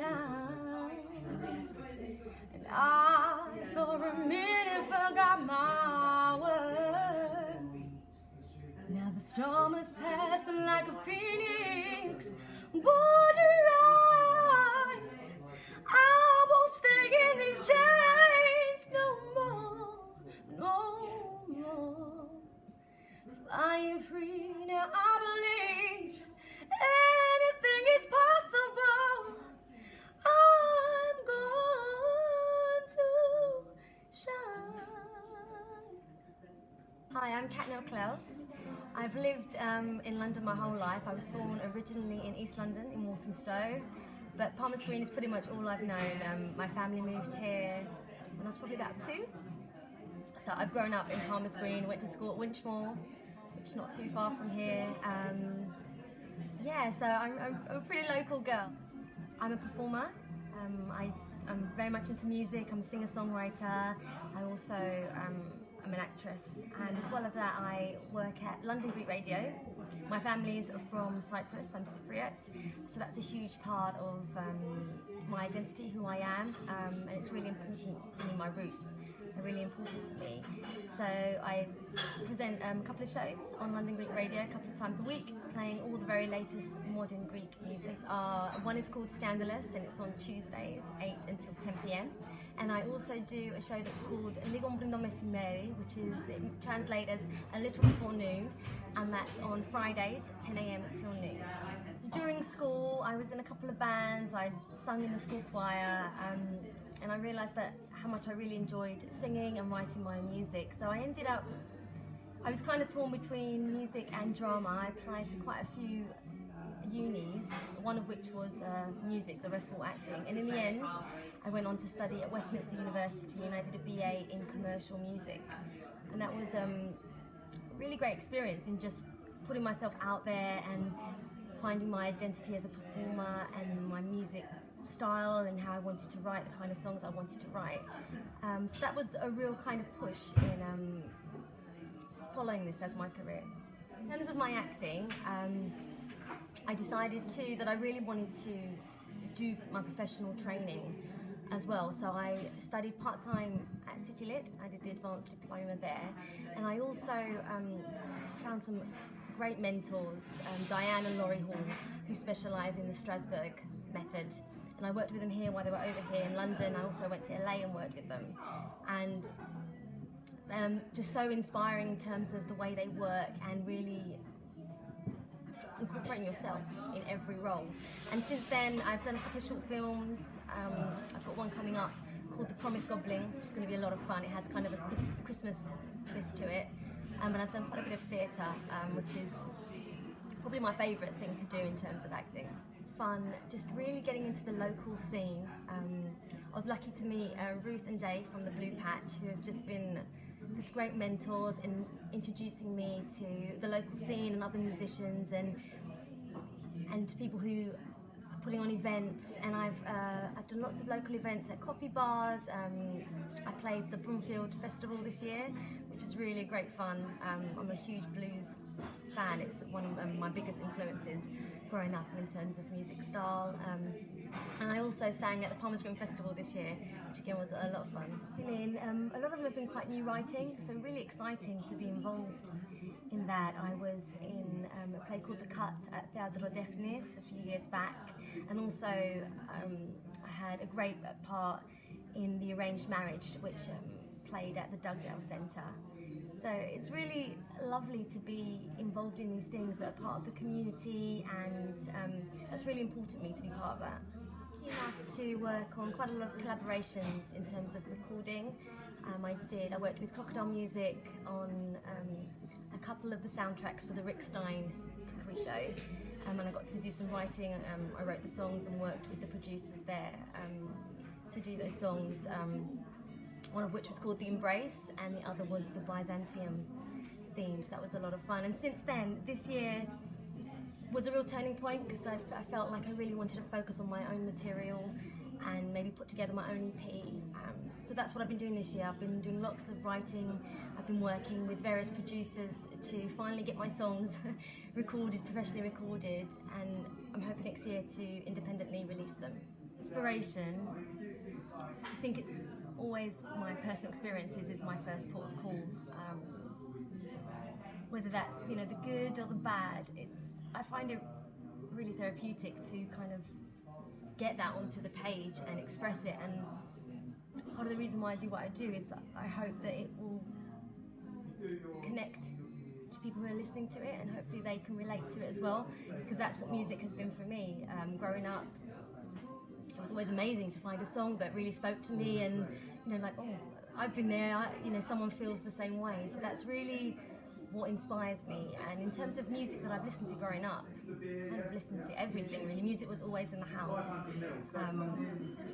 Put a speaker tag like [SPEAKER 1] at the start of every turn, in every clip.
[SPEAKER 1] time. And I, for a minute, forgot my words. Now the storm has passed, and like a phoenix, born to rise. I won't stay in these chains no more, no more. Flying free, now I believe anything is possible. I'm going to shine. Hi, I'm Klaus. I've lived in London my whole life. I was born originally in East London, in Walthamstow, but Palmer's Green is pretty much all I've known. My family moved here when I was probably about 2. So I've grown up in Palmer's Green, went to school at Winchmore, which is not too far from here. Yeah, so I'm a pretty local girl. I'm a performer. I'm very much into music. I'm a singer-songwriter. I also I'm an actress, and as well as that I work at London Greek Radio. My family is from Cyprus, I'm Cypriot, so that's a huge part of my identity, who I am, and it's really important to me. My roots are really important to me. So I present a couple of shows on London Greek Radio a couple of times a week, playing all the very latest modern Greek music. One is called Scandalous, and it's on Tuesdays, 8 until 10 PM. And I also do a show that's called Ligon Prindo Mesimeri, which is translated as A Little Before Noon, and that's on Fridays, 10 AM till noon. So during school, I was in a couple of bands. I sung in the school choir, and I realised that how much I really enjoyed singing and writing my own music. So I was kind of torn between music and drama. I applied to quite a few unis, one of which was music, the rest were acting. And in the end, I went on to study at Westminster University, and I did a BA in commercial music. And that was a really great experience in just putting myself out there and finding my identity as a performer and my music style and how I wanted to write the kind of songs I wanted to write. So that was a real kind of push in following this as my career. In terms of my acting, I decided that I really wanted to do my professional training as well. So I studied part-time at City Lit. I did the advanced diploma there, and I also found some great mentors, Diane and Laurie Hall, who specialise in the Strasbourg method. And I worked with them here while they were over here in London. I also went to LA and worked with them. And just so inspiring in terms of the way they work and really incorporating yourself in every role. And since then, I've done a couple of short films. I've got one coming up called The Promised Goblin, which is going to be a lot of fun. It has kind of a Christmas twist to it. And I've done quite a bit of theatre, which is probably my favourite thing to do in terms of acting. Fun, just really getting into the local scene. I was lucky to meet Ruth and Dave from the Blue Patch, who have just been great mentors in introducing me to the local scene and other musicians and people who are putting on events. And I've done lots of local events at coffee bars. I played the Broomfield Festival this year, which is really great fun. I'm a huge blues fan. It's one of my biggest influences growing up in terms of music style. And I also sang at the Palmer's Green Festival this year, which again was a lot of fun. A lot of them have been quite new writing, so really exciting to be involved in that. I was in a play called The Cut at Theatro Technis a few years back, and also I had a great part in The Arranged Marriage, which played at the Dugdale Centre. So it's really lovely to be involved in these things that are part of the community, and that's really important to me to be part of that. Lucky enough to work on quite a lot of collaborations in terms of recording. I worked with Crocodile Music on a couple of the soundtracks for the Rick Stein cookery show, and I got to do some writing. I wrote the songs and worked with the producers there to do those songs. One of which was called The Embrace, and the other was the Byzantium themes. That was a lot of fun. And since then, this year was a real turning point, because I felt like I really wanted to focus on my own material and maybe put together my own EP. So that's what I've been doing this year. I've been doing lots of writing. I've been working with various producers to finally get my songs recorded, professionally recorded, and I'm hoping next year to independently release them. It's inspiration, I think it's always my personal experiences is my first port of call. Whether that's, you know, the good or the bad, I find it really therapeutic to kind of get that onto the page and express it. And part of the reason why I do what I do is that I hope that it will connect to people who are listening to it, and hopefully they can relate to it as well, because that's what music has been for me. Growing up, it was always amazing to find a song that really spoke to me, and, you know, like, oh, I've been there, you know, someone feels the same way. So that's really what inspires me. And in terms of music that I've listened to growing up, kind of listened to everything really. Music was always in the house.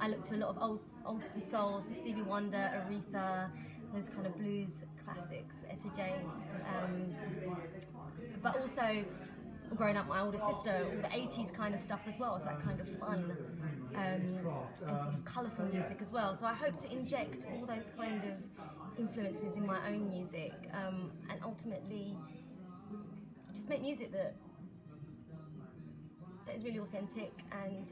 [SPEAKER 1] I looked to a lot of old school soul, so Stevie Wonder, Aretha, those kind of blues classics, Etta James. But also, growing up, my older sister, all the 80s kind of stuff as well, so that kind of fun and sort of colourful music as well. So I hope to inject all those kind of influences in my own music, and ultimately just make music that is really authentic and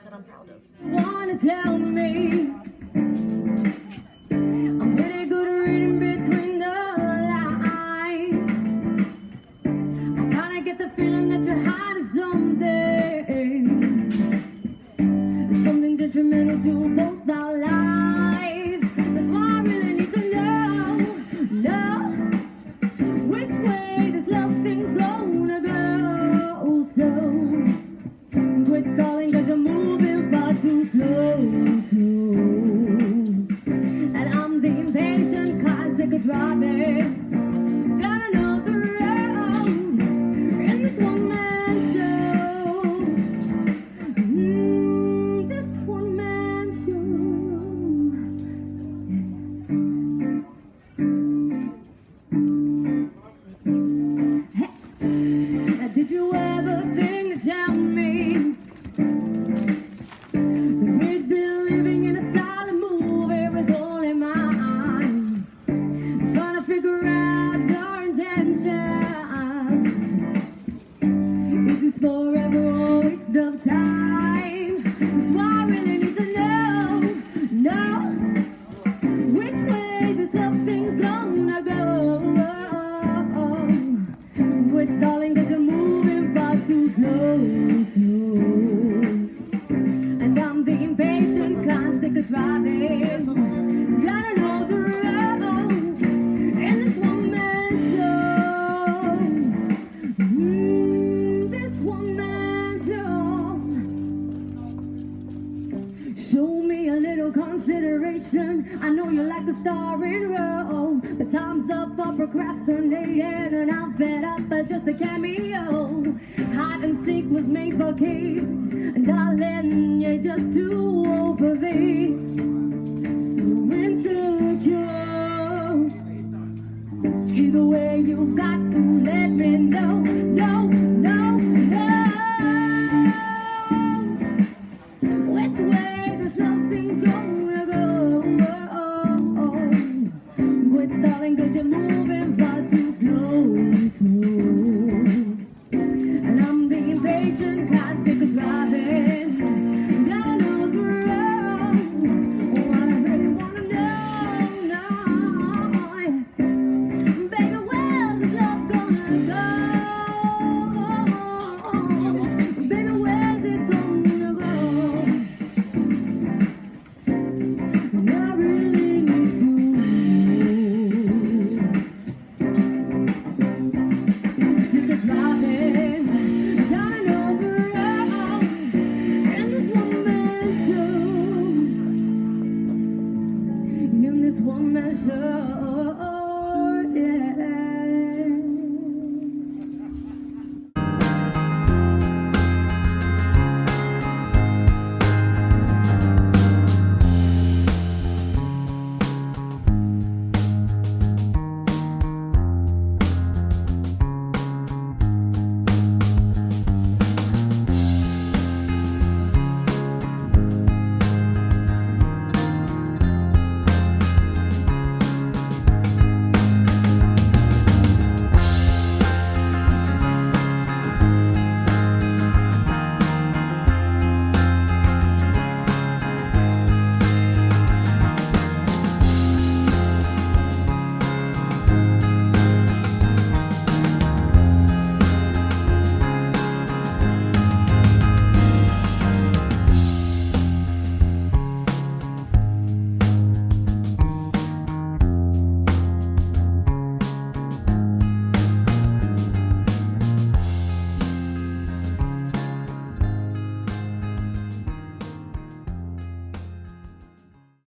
[SPEAKER 1] that I'm proud of.
[SPEAKER 2] Wanna tell me I'm pretty good at reading between the lines. I kinda get the feeling that you're hiding something detrimental to both our lives. That's why I really need to know which way this love thing's gonna go. So quit stalling, 'cause you're moving far too slow. And I'm the impatient kind, sick of driving down another road in this one-man show. This one-man show. Hey, did you ever think to tell me we'd be living in a silent movie with only mine, trying to figure out your intentions? Is this forever or a waste of time? That's why I really need to know which way this love thing's gonna go. Quit stalling, 'cause you're moving far too slow. And I'm the impatient kind, sick of driving down another road in this one-man show. This one-man show. Show me a little consideration. I know you like the starring role, but time's up for procrastinating, and I'm fed up but just a cameo. Hide and seek was made for keeps, and darling, you're just too old for this. So insecure. Either way, you've got to let me know. No. Which way